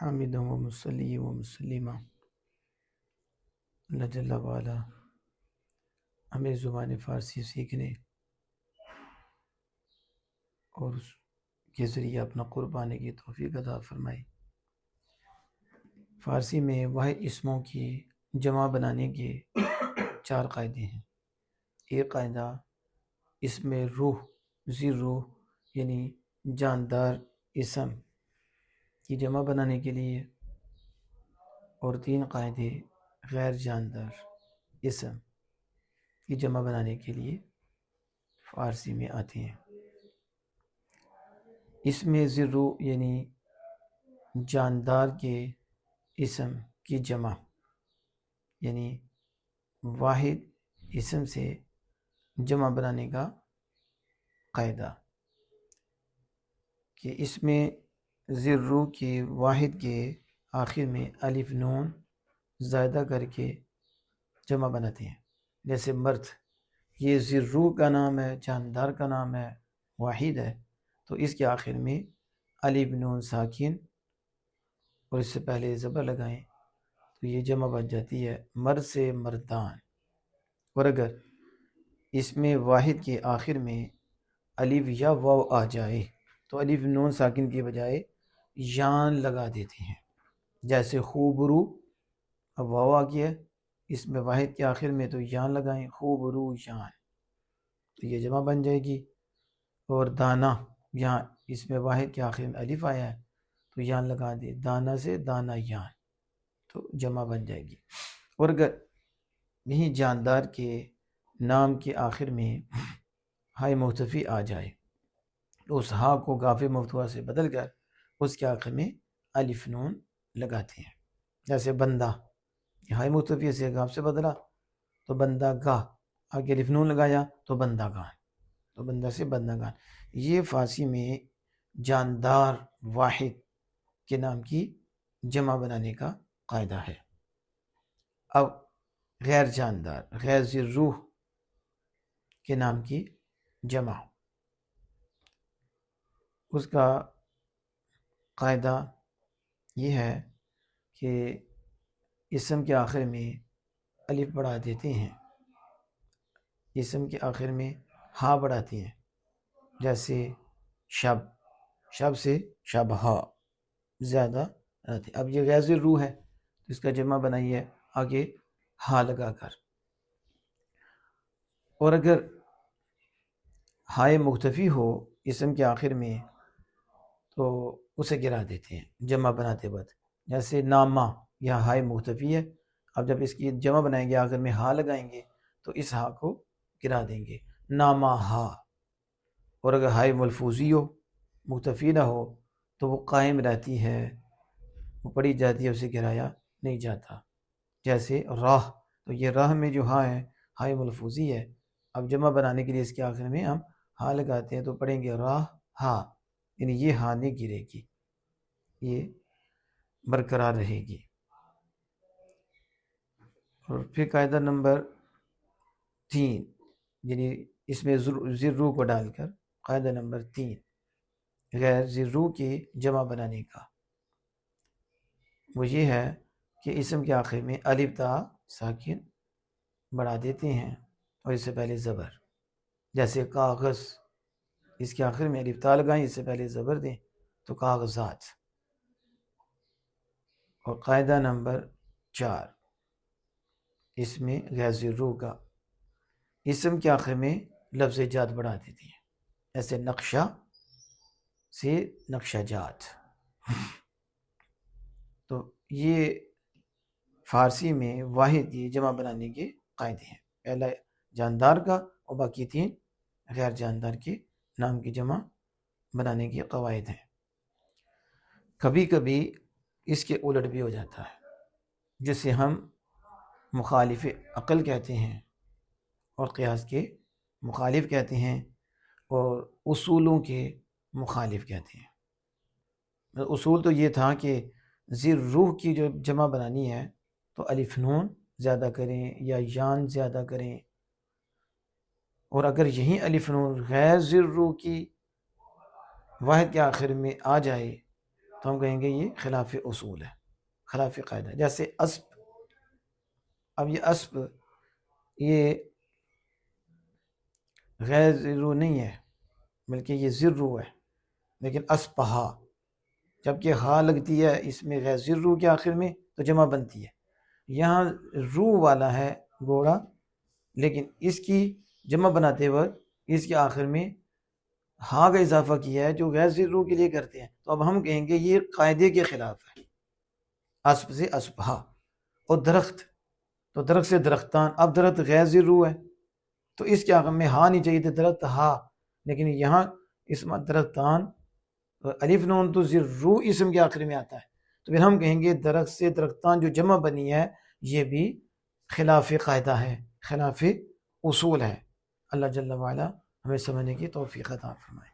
حامد و مصلی و مسلمہ اللہ جل وعلا ہمیں زبان فارسی سیکھنے اور اس کے ذریعے اپنا قرب پانے کی توفیق عطا فرمائے۔ فارسی میں واحد اسموں کی جمع بنانے کے 4 قاعدے ہیں۔ ایک قاعدہ اسم روح ذی روح یعنی جاندار اسم کی جمع بنانے کے لیے، اور 3 قاعدے غیر جاندار اسم کی جمع بنانے کے لیے فارسی میں آتے ہیں۔ اسم ذی روح یعنی جاندار کے اسم کی جمع یعنی واحد اسم سے جمع بنانے کا قاعدہ کہ اسم ذی روح کے واحد کے آخر میں الف نون زائدہ کر کے جمع بناتے ہیں۔ جیسے مرد، یہ ذی روح کا نام ہے، جاندار کا نام ہے، واحد ہے، تو اس کے آخر میں الف نون ساکن اور اس سے پہلے زبر لگائیں تو یہ جمع بن جاتی ہے مرد سے مردان۔ اور اگر اس میں واحد کے آخر میں الف یا واو آ جائے تو الف نون ساکن کی بجائے یان لگا دیتے ہیں۔ جیسے خوبرو، اب واو آ گیا ہے، اس میں واحد کے آخر میں تو یان لگائیں، خوبرو یان، تو یہ جمع بن جائے گی۔ اور دانا، یہاں اس میں واحد کے آخر میں الف آیا ہے تو یان لگا دے، دانا سے دانا یان، تو جمع بن جائے گی۔ اور اگر یہیں جاندار کے نام کے آخر میں ہائے مختفی آ جائے تو اس ہا کو گاف مفتوحہ سے بدل کر اس کے آخر میں الف نون لگاتے ہیں۔ جیسے بندہ، یہ ہائے مختفی سے گاف سے بدلا تو بندہ گاہ، آگے الف نون لگایا تو بندہ گان، تو بندہ سے بندہ گان۔ یہ فارسی میں جاندار واحد کے نام کی جمع بنانے کا قاعدہ ہے۔ اب غیر جاندار غیر ذی روح کے نام کی جمع، اس کا قاعدہ یہ ہے کہ اسم کے آخر میں الف بڑھا دیتے ہیں، اسم کے آخر میں ہا بڑھاتے ہیں۔ جیسے شب، شب سے شبہا زیادہ رہتے۔ اب یہ غیر ذی روح ہے تو اس کا جمع بنائیے آگے ہا لگا کر۔ اور اگر ہائے مختفی ہو اسم کے آخر میں تو اسے گرا دیتے ہیں جمع بناتے وقت۔ جیسے نامہ، یہاں ہائے مختفی ہے، اب جب اس کی جمع بنائیں گے آخر میں ہا لگائیں گے تو اس ہا کو گرا دیں گے، نامہ ہا۔ اور اگر ہائے ملفوظی ہو، مختفی نہ ہو تو وہ قائم رہتی ہے، وہ پڑھی جاتی ہے، اسے گرایا نہیں جاتا۔ جیسے راہ، تو یہ راہ میں جو ہا ہے ہائے ملفوظی ہے، اب جمع بنانے کے لیے اس کے آخر میں ہم ہا لگاتے ہیں تو پڑھیں گے راہ ہا، یعنی یہ ہا نہیں گرے گی، یہ برقرار رہے گی۔ اور پھر قاعدہ نمبر 3، یعنی اس میں ذی روح کو ڈال کر قاعدہ نمبر 3 غیر ذی روح کی جمع بنانے کا، وہ یہ ہے کہ اسم کے آخر میں الف تا ساکن بڑھا دیتے ہیں اور اس سے پہلے زبر۔ جیسے کاغذ، اس کے آخر میں الف تا لگائیں، اس سے پہلے زبر دیں تو کاغذات۔ اور قاعدہ نمبر 4 اس میں غیر ذی روح کا اسم کے آخر میں لفظ جات بڑھا دیتی ہیں، ایسے نقشہ سے نقشہ جات۔ تو یہ فارسی میں واحد کی جمع بنانے کے قاعدے ہیں، پہلا جاندار کا اور باقی 3 غیر جاندار کے نام کی جمع بنانے کے قواعد ہیں۔ کبھی کبھی اس کے الٹ بھی ہو جاتا ہے، جسے ہم مخالف عقل کہتے ہیں اور قیاس کے مخالف کہتے ہیں اور اصولوں کے مخالف کہتے ہیں۔ اصول تو یہ تھا کہ ذی روح کی جو جمع بنانی ہے تو الف نون زیادہ کریں یا یان زیادہ کریں، اور اگر یہیں الف نون غیر ذی روح کی واحد کے آخر میں آ جائے تو ہم کہیں گے یہ خلاف اصول ہے، خلاف قاعدہ ہے۔ جیسے اسب، اب یہ اسب یہ غیر زرو نہیں ہے بلکہ یہ زرو ہے، لیکن اسپہا جبکہ ہا لگتی ہے اس میں غیر زرو کے آخر میں تو جمع بنتی ہے۔ یہاں رو والا ہے گھوڑا، لیکن اس کی جمع بناتے وقت اس کے آخر میں ہاں کا اضافہ کیا ہے جو غیر زرو کے لیے کرتے ہیں، تو اب ہم کہیں گے یہ قاعدے کے خلاف ہے، اسب سے اسبہا۔ اور درخت، تو درخت سے درختان، اب درخت غیر زرو ہے تو اس کے آخر میں ہاں نہیں چاہیے تھا، درخت ہا، لیکن یہاں اس میں درختان الف نون تو زرو اسم کے آخر میں آتا ہے، تو پھر ہم کہیں گے درخت سے درختان جو جمع بنی ہے یہ بھی خلاف قاعدہ ہے، خلاف اصول ہے۔ اللہ جل وعلا ہمیں سمجھنے کی توفیق عطا فرمائے۔